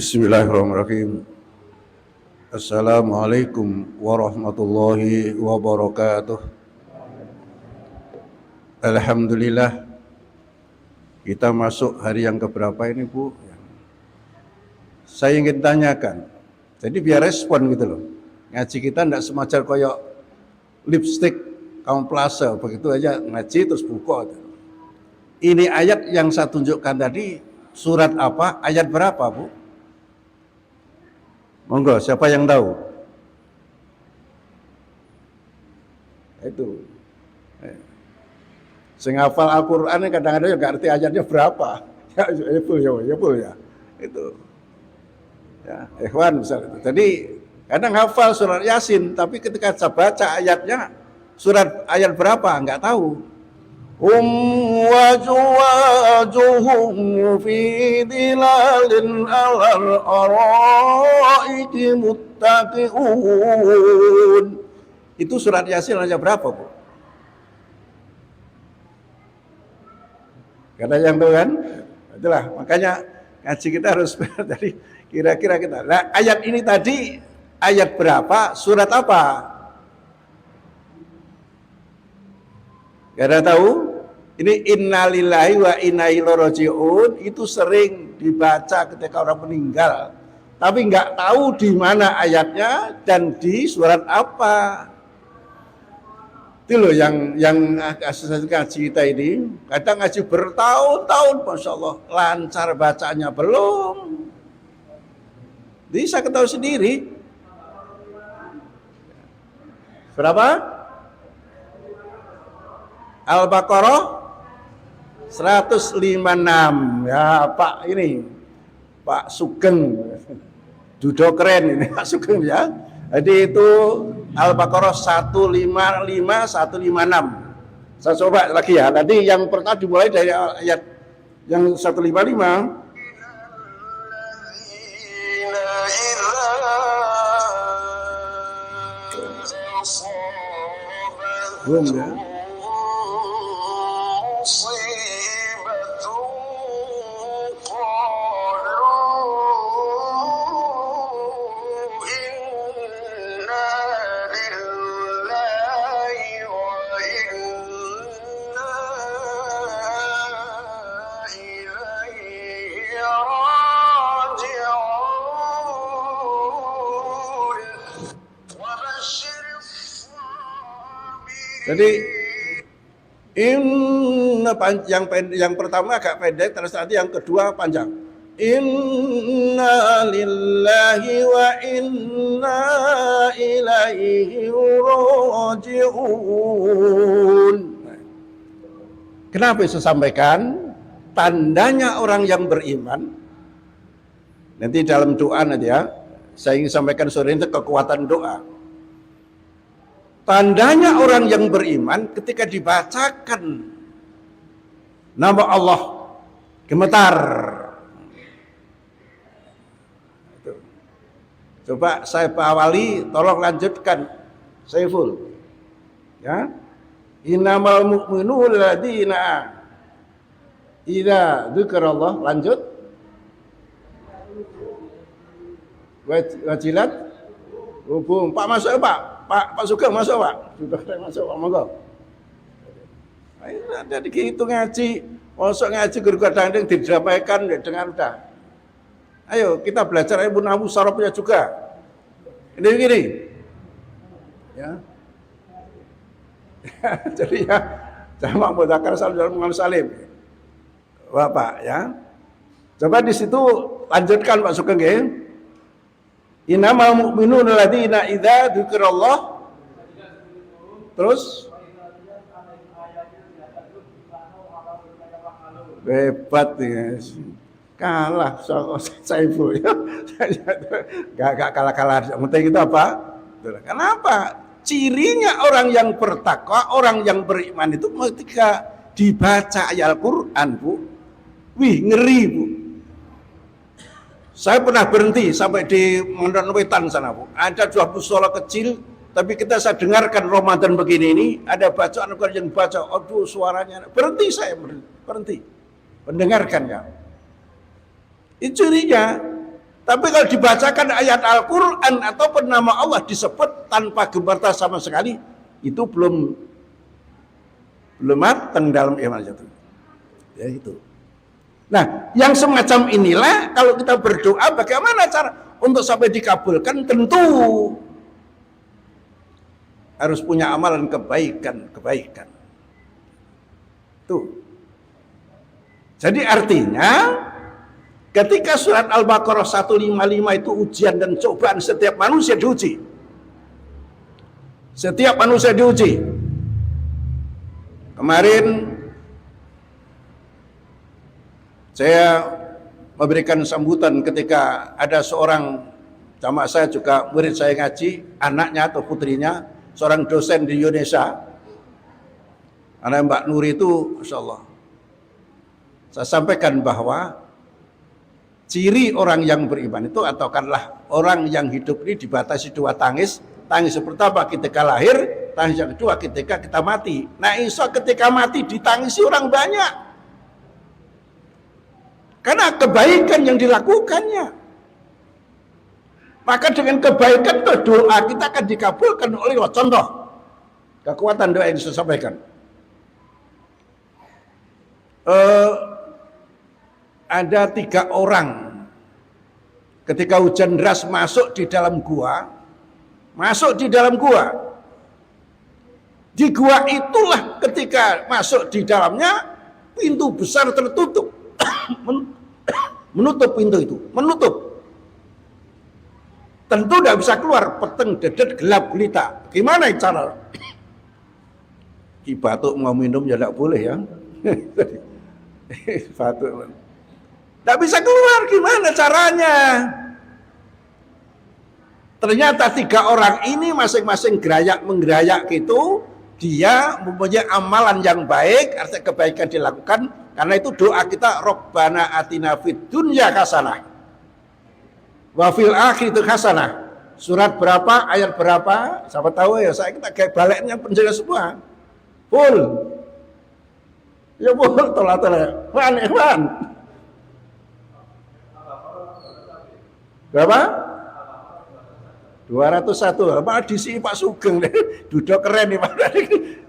Bismillahirrahmanirrahim. Assalamualaikum warahmatullahi wabarakatuh. Alhamdulillah, kita masuk hari yang keberapa ini, Bu? Saya ingin tanyakan, jadi biar respon gitu loh. Ngaji kita tidak semacam koyok lipstick kamuflase, begitu aja ngaji terus buka. Ini ayat yang saya tunjukkan tadi, surat apa, ayat berapa, Bu? Monggo, siapa yang tahu? Itu. Sing hafal Al-Qur'an kadang-kadang enggak ngerti ayatnya berapa. Ya, ya. Itu. Ya, ikhwan misalnya itu. Jadi kadang hafal surat Yasin, tapi ketika saya baca ayatnya surat ayat berapa enggak tahu. Wajwajuhum fi dilalin alal araiki muttaqiun. Itu surat Yasin aja berapa, Bu? Karena yang tahu kan? Itulah, makanya ngaji kita harus dari kira-kira kita. Nah, ayat ini tadi ayat berapa? Surat apa? Gak ada tahu? Ini innalillahi wa inna ilaihi raji'un itu sering dibaca ketika orang meninggal, tapi nggak tahu di mana ayatnya dan di surat apa. Itu loh yang asal ngaji kita ini. Kadang ngaji bertahun-tahun, masya Allah, lancar bacanya belum. Jadi saya ketahui sendiri. Berapa? Al-Baqarah 156 ya Pak ini Pak Sugeng judo keren ini Pak Sugeng ya. Jadi itu Al-Baqarah 155 156. Saya coba lagi ya. Tadi yang pertama dimulai dari ayat yang 155. Belum ya. Jadi yang pertama agak pendek, terus nanti yang kedua panjang. Inna lillahi wa inna ilaihi raji'un. Kenapa saya sampaikan? Tandanya orang yang beriman. Nanti dalam doa nanti ya, saya ingin sampaikan sore ini kekuatan doa. Tandanya orang yang beriman ketika dibacakan nama Allah gemetar. Coba saya Pak Wali tolong lanjutkan Saiful. Ya. Innamal mu'minuna alladzina idza dzikrallah, lanjut. Wajilat hubung Pak masuk Pak. Pak Sugeng masuk Pak. Sudah masuk Pak, monggo. Ada gitu ngaji, masuk ngaji kadang-kadang didamaikan dengan udah. Ayo kita belajar ilmu nahwu sarafnya juga. Ini begini. Ya. Jadi ya jamak mudzakkar salim dan salim. Bapak ya. Coba di situ lanjutkan Pak Sugeng ya. Innamal mu'minuna alladzina idza dzikrallah, terus hebat ya. Kalah Saiful ya. Gak kalah-kalah. Penting itu apa? Kenapa? Cirinya orang yang bertakwa, orang yang beriman itu ketika dibaca ayat Al-Qur'an, Bu. Wih, ngeri, Bu. Saya pernah berhenti sampai di Mondan Wetan sana, Bu. Ada dua musola kecil, tapi saya dengarkan Ramadan begini ini, ada bacaan yang baca, aduh suaranya, berhenti saya, berhenti. Mendengarkan ya. Itu cirinya, Tapi kalau dibacakan ayat Al-Quran ataupun nama Allah disebut tanpa gemetar sama sekali, itu belum matang dalam iman itu. Ya itu. Nah, yang semacam inilah kalau kita berdoa bagaimana cara untuk sampai dikabulkan, tentu harus punya amalan kebaikan. Tuh. Jadi artinya ketika surat Al-Baqarah 155 itu ujian dan cobaan setiap manusia diuji. Setiap manusia diuji. Kemarin saya memberikan sambutan ketika ada seorang jamaah saya juga murid saya ngaji, anaknya atau putrinya, seorang dosen di Indonesia. Anak Mbak Nuri itu, Masya Allah. Saya sampaikan bahwa ciri orang yang beriman itu ataukah orang yang hidup ini dibatasi dua tangis. Tangis pertama ketika lahir, tangis yang kedua ketika kita mati. Nah, insya ketika mati ditangisi orang banyak. Karena kebaikan yang dilakukannya. Maka dengan kebaikan itu doa kita akan dikabulkan oleh Allah. Contoh kekuatan doa yang saya sampaikan. Ada 3 orang ketika hujan deras masuk di dalam gua. Di gua itulah ketika masuk di dalamnya pintu besar tertutup. Menutup pintu itu, menutup. Tentu tidak bisa keluar, peteng dedet gelap gulita. Gimana cara? Ki batuk mau minum ya tidak boleh ya. Batuk. Tidak bisa keluar, gimana caranya? Ternyata 3 orang ini masing-masing menggerayak gitu, dia mempunyai amalan yang baik, artinya kebaikan dilakukan. Karena itu doa kita, Rabbana atina fid dunya hasanah wa fil akhirati hasanah. Surat berapa, ayat berapa? Siapa tahu ya, saya kita kayak baliknya penjaga semua. Full. Ya full, tolak. Ikhwan. Berapa? 201. Apa disi Pak Sugeng duduk keren nih Pak.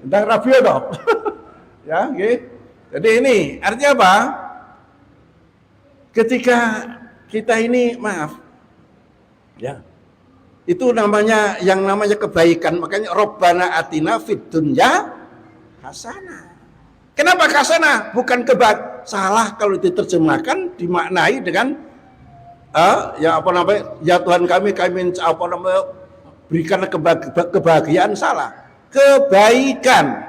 Tentang radio toh. Ya, gitu. Jadi ini artinya apa? Ketika kita ini maaf, ya, itu namanya kebaikan. Makanya Rabbana atina fid dunya hasanah. Kenapa hasanah? Bukan salah kalau diterjemahkan dimaknai dengan ya Tuhan kami berikan kebahagiaan, salah. Kebaikan.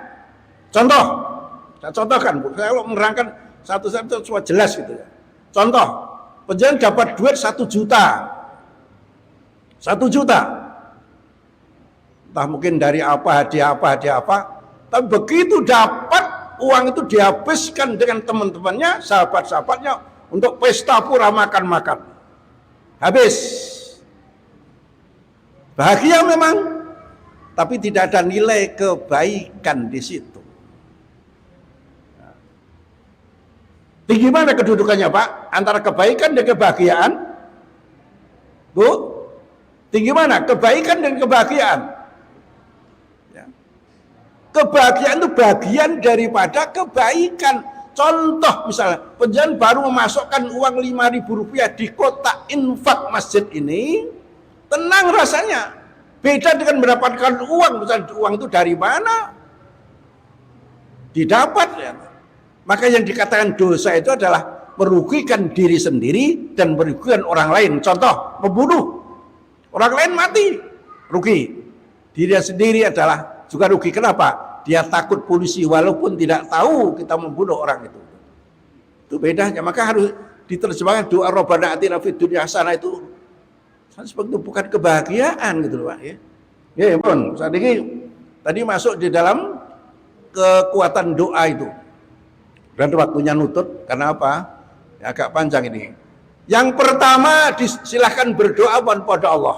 Contoh. Saya contohkan, saya kalau menerangkan satu-satu semua jelas gitu ya. Contoh, penjualan dapat duit 1 juta. 1 juta. Entah mungkin dari hadiah apa. Tapi begitu dapat uang itu dihabiskan dengan teman-temannya, sahabat-sahabatnya untuk pesta pura makan-makan. Habis. Bahagia memang, tapi tidak ada nilai kebaikan di situ. Tinggi mana kedudukannya Pak? Antara kebaikan dan kebahagiaan? Bu? Tinggi mana? Kebaikan dan kebahagiaan? Ya. Kebahagiaan itu bagian daripada kebaikan. Contoh misalnya, penjualan baru memasukkan uang 5.000 rupiah di kotak infak masjid ini, tenang rasanya. Beda dengan mendapatkan uang. Misalnya uang itu dari mana? Didapat ya. Maka yang dikatakan dosa itu adalah merugikan diri sendiri dan merugikan orang lain. Contoh, membunuh. Orang lain mati, rugi. Diri sendiri adalah juga rugi. Kenapa? Dia takut polisi walaupun tidak tahu kita membunuh orang itu. Itu bedanya. Maka harus diterjemahkan doa Rabbana atina fid dunya hasanah itu seperti itu, bukan kebahagiaan gitu loh Pak ya. Ya, pun. Saat ini tadi masuk di dalam kekuatan doa itu. Dan waktunya nutut, karena apa? Ya, agak panjang ini. Yang pertama, silahkan berdoa pada Allah.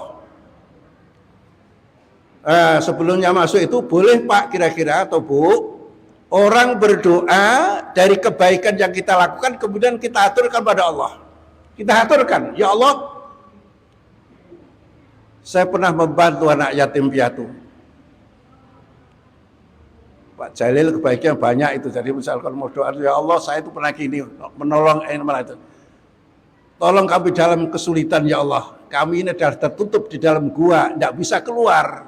Sebelumnya masuk itu, boleh Pak kira-kira atau Bu, orang berdoa dari kebaikan yang kita lakukan, kemudian kita aturkan pada Allah. Kita aturkan, ya Allah, Saya pernah membantu anak yatim piatu. Pak Jalil kebahagiaan banyak itu. Jadi misalkan mau doa, ya Allah saya itu pernah gini, menolong itu. Tolong kami dalam kesulitan ya Allah. Kami ini adalah tertutup di dalam gua, tidak bisa keluar.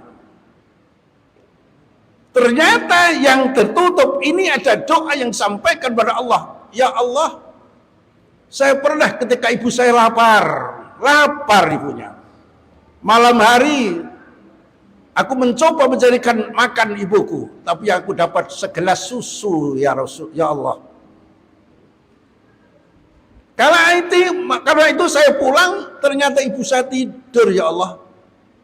Ternyata yang tertutup ini ada doa yang disampaikan kepada Allah. Ya Allah, saya pernah ketika ibu saya lapar ibunya. Malam hari aku mencoba mencarikan makan ibuku, tapi aku dapat segelas susu ya Rasul, ya Allah. Karena itu saya pulang, ternyata ibu saya tidur ya Allah.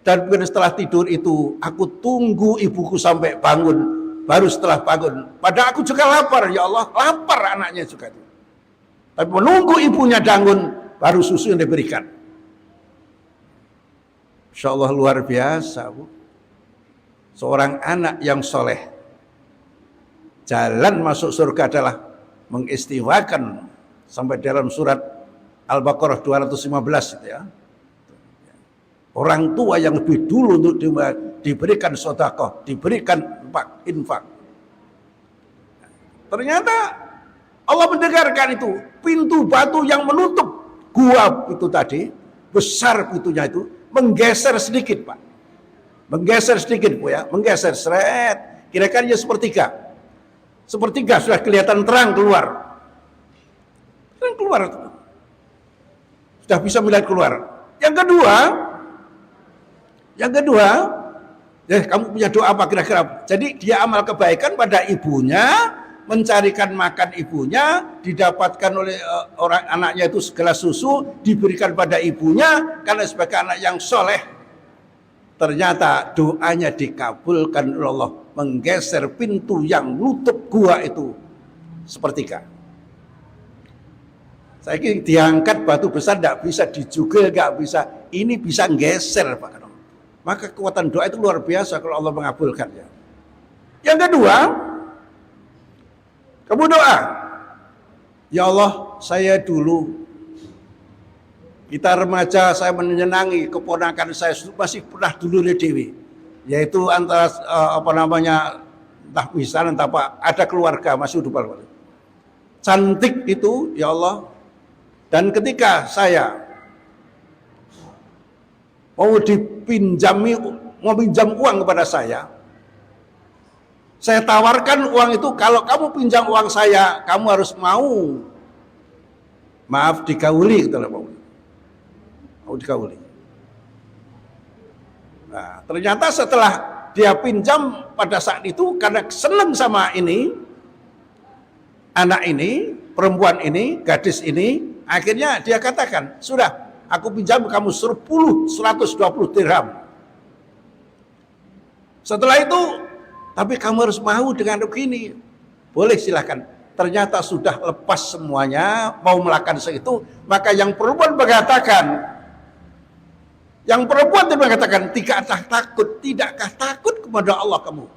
Dan setelah tidur itu, aku tunggu ibuku sampai bangun. Baru setelah bangun. Padahal aku juga lapar ya Allah, lapar anaknya juga. Tapi menunggu ibunya bangun, baru susu yang diberikan. Insya Allah luar biasa, Bu. Seorang anak yang soleh, jalan masuk surga adalah mengistimewakan sampai dalam surat Al-Baqarah 215 itu ya. Orang tua yang lebih dulu untuk diberikan sedekah, diberikan infak. Ternyata Allah mendengarkan itu. Pintu batu yang menutup gua itu tadi, besar pintunya itu, menggeser sedikit, Pak. Menggeser sedikit, Bu ya. Menggeser, seret. Kira-kira sepertiga. Sepertiga sudah kelihatan terang keluar. Terang keluar. Sudah bisa melihat keluar. Yang kedua, ya kamu punya doa apa kira-kira? Jadi dia amal kebaikan pada ibunya, mencarikan makan ibunya, didapatkan oleh orang anaknya itu segelas susu, diberikan pada ibunya, karena sebagai anak yang soleh, ternyata doanya dikabulkan oleh Allah, menggeser pintu yang nutup gua itu sepertiga. Saya kira diangkat batu besar tidak bisa, dijugel nggak bisa, ini bisa geser, Pak. Maka kekuatan doa itu luar biasa kalau Allah mengabulkannya. Yang kedua, kamu doa, ya Allah, saya dulu, kita remaja, saya menyenangi keponakan saya masih pernah dulu dewi, yaitu antara entah misalnya entah apa, ada keluarga masih hidup, cantik itu, ya Allah. Dan ketika saya mau pinjam uang kepada saya tawarkan uang itu, kalau kamu pinjam uang saya, kamu harus maaf digauli, gitu loh, mau digauli. Nah, ternyata setelah dia pinjam pada saat itu, karena senang sama ini, anak ini, perempuan ini, gadis ini, akhirnya dia katakan, sudah, aku pinjam kamu 120 dirham. Setelah itu, tapi kamu harus mau dengan begini. Boleh silahkan. Ternyata sudah lepas semuanya, mau melakukan itu, maka yang perempuan mengatakan, tidakkah takut kepada Allah kamu?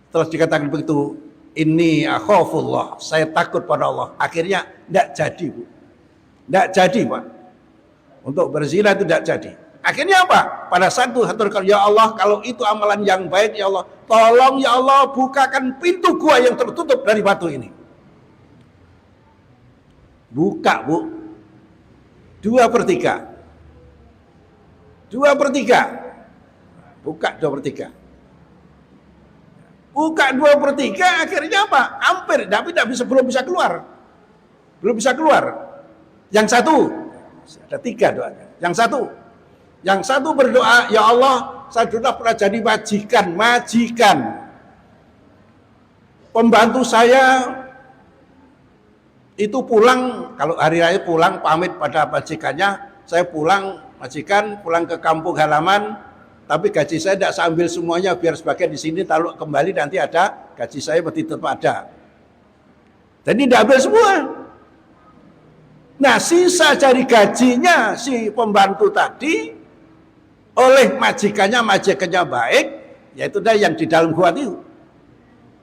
Setelah dikatakan begitu, ini akhafullah, saya takut pada Allah. Akhirnya tidak jadi, Bu. Tidak jadi, Pak. Untuk berzina itu tidak jadi. Akhirnya apa? Pada saat itu haturkan, ya Allah, kalau itu amalan yang baik, ya Allah, tolong ya Allah bukakan pintu gua yang tertutup dari batu ini. Buka, Bu. 2/3. 2/3. Buka 2/3. Buka 2/3, akhirnya apa? Hampir, tapi belum bisa keluar. Belum bisa keluar. Yang satu, ada 3 doanya. Yang satu berdoa, ya Allah, saya sudah pernah jadi majikan. Pembantu saya itu pulang, kalau hari raya pulang, pamit pada majikannya, saya pulang, majikan, pulang ke kampung halaman, tapi gaji saya tidak saya ambil semuanya, biar sebagian di sini, taruh kembali nanti ada, gaji saya mesti tetap ada. Jadi tidak ambil semua. Nah, sisa dari gajinya si pembantu tadi, oleh majikannya baik, yaitu dia yang di dalam gua itu.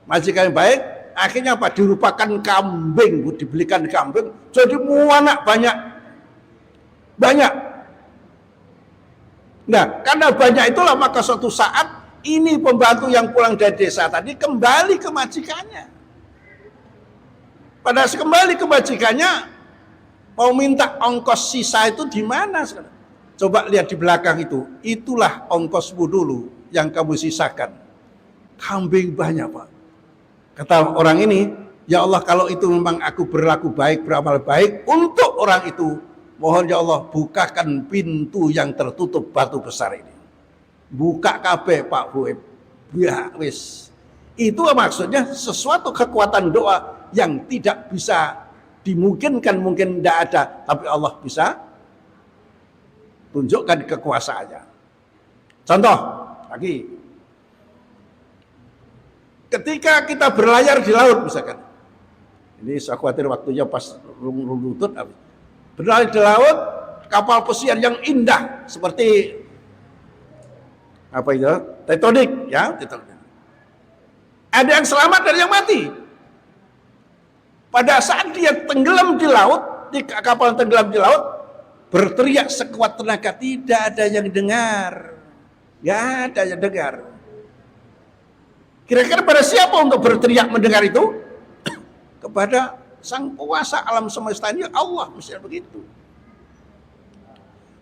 Majikannya baik, akhirnya apa? Dirupakan kambing, dibelikan kambing, jadi muanak banyak. Nah, karena banyak itulah maka suatu saat ini pembantu yang pulang dari desa tadi kembali ke majikannya. Pada kembali ke majikannya mau minta ongkos sisa itu di mana sekarang? Coba lihat di belakang itu. Itulah ongkosmu dulu yang kamu sisakan. Kambing banyak, Pak. Kata orang ini, ya Allah kalau itu memang aku berlaku baik, beramal baik untuk orang itu, mohon ya Allah bukakan pintu yang tertutup batu besar ini. Buka kabeh Pak Buib. Ya wis. Itu maksudnya sesuatu kekuatan doa yang tidak bisa dimungkinkan, mungkin tidak ada, tapi Allah bisa tunjukkan kekuasaannya. Contoh lagi, ketika kita berlayar di laut misalkan, ini saya khawatir waktunya pas lutut, berlayar di laut, kapal pesiar yang indah seperti apa itu, Titanic, ya, Titanic. Ada yang selamat, ada yang mati. Pada saat dia tenggelam di laut, di kapal tenggelam di laut, berteriak sekuat tenaga, tidak ada yang dengar. Ya ada yang dengar. Kira-kira pada siapa untuk berteriak mendengar itu? Kepada sang penguasa alam semesta ini, Allah, misalnya begitu.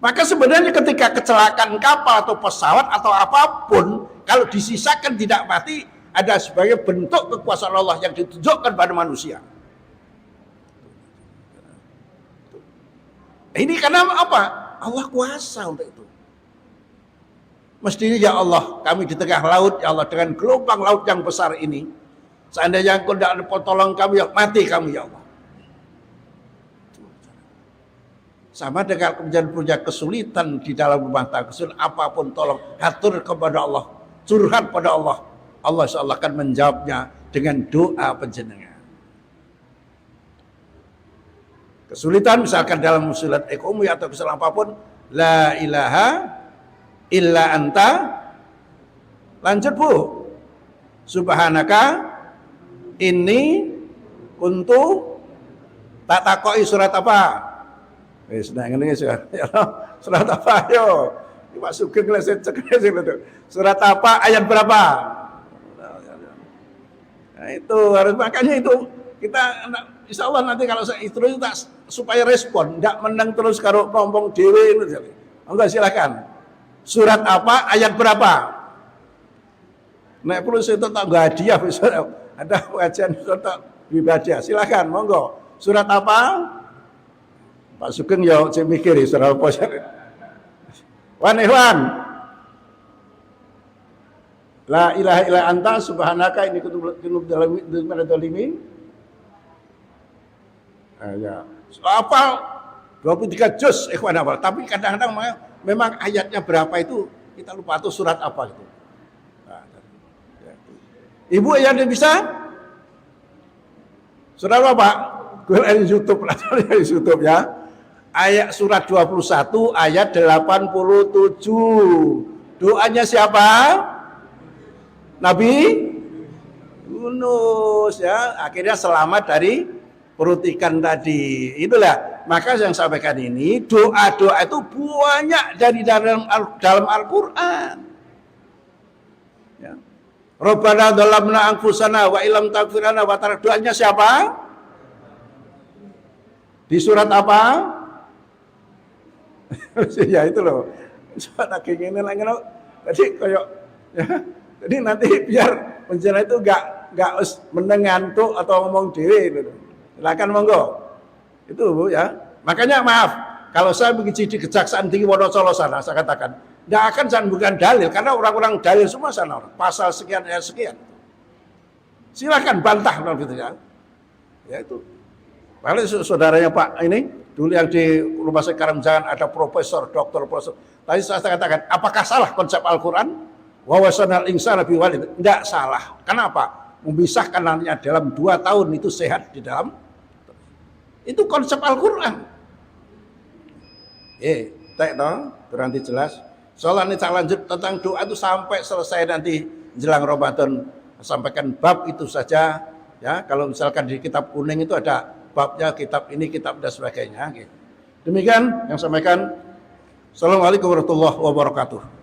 Maka sebenarnya ketika kecelakaan kapal atau pesawat atau apapun, kalau disisakan tidak mati, ada sebagai bentuk kekuasaan Allah yang ditunjukkan pada manusia. Ini karena apa? Allah kuasa untuk itu. Mestinya ya Allah, kami di tengah laut, ya Allah, dengan gelombang laut yang besar ini, seandainya Engkau tidak ada tolong kami, ya mati kami ya Allah. Sama dengan kemudian punya kesulitan di dalam rumah tangga, kesulitan apapun, tolong hatur kepada Allah, curhat pada Allah. Allah insya Allah akan menjawabnya dengan doa panjenengan. Kesulitan misalkan dalam musyilat ekonomi atau kesalahan apapun, la ilaha illa anta, lanjut Bu, subhanaka ini kuntu, tak takoi surat apa? Sudah ngene surat apa yo? Pak Sugeng leset surat apa, ayat berapa? Nah, itu harus, makanya itu kita insya Allah nanti kalau saya itu tak supaya respon, tidak menang terus kalau ngomong dewe itu. Enggak, silakan. Surat apa, ayat berapa? Nek perlu saya tak hadiah, ada pengajian tak pribadi, silakan, monggo. Surat apa? Pak Sugeng ya saya mikir surat apa. Wan Ikhwan. La ilaha illa anta subhanaka inni kuntu minadz dzalimin. Ya. Apa 23 juz ikhwan hafal, tapi kadang-kadang memang ayatnya berapa itu kita lupa, atau surat apa itu. Nah, Ibu yang bisa surat apa Pak? Google YouTube lah, YouTube ya. Ayat surat 21 ayat 87. Doanya siapa? Nabi Yunus ya, akhirnya selamat dari perut ikan tadi. Itulah, maka yang saya sampaikan ini, doa-doa itu banyak dari dalam Al-Qur'an. Ya. Rabbana dzalamna anfusana wa illam taghfir lana wa tarhamna, doanya siapa? Di surat apa? Ya itu loh. Surat lagi ngene lagi tadi koyok ya. Jadi nanti biar penjara itu enggak meneng ngantuk atau ngomong dhewe gitu. Silakan monggo. Itu Bu ya. Makanya maaf, kalau saya begitu di Kejaksaan Tinggi Wonocolo sana, saya katakan, tidak akan saya bukan dalil, karena orang-orang dalil semua sana, pasal sekian ayat sekian. Silakan bantah gitu ya. Ya itu. Paling saudaranya Pak ini, dulu yang di rumah saya Karamjangan ada profesor, doktor, profesor. Tadi saya katakan, apakah salah konsep Al-Quran? Wawasanal insana biwalid. Tidak salah. Kenapa? Memisahkan nantinya dalam 2 tahun itu sehat di dalam. Itu konsep Al-Quran. Nanti jelas. Soalnya ini saya lanjut tentang doa itu sampai selesai nanti jelang Ramadan. Sampaikan bab itu saja. Ya, kalau misalkan di kitab kuning itu ada babnya, kitab ini, kitab dan sebagainya. Demikian yang sampaikan. Assalamualaikum warahmatullahi wabarakatuh.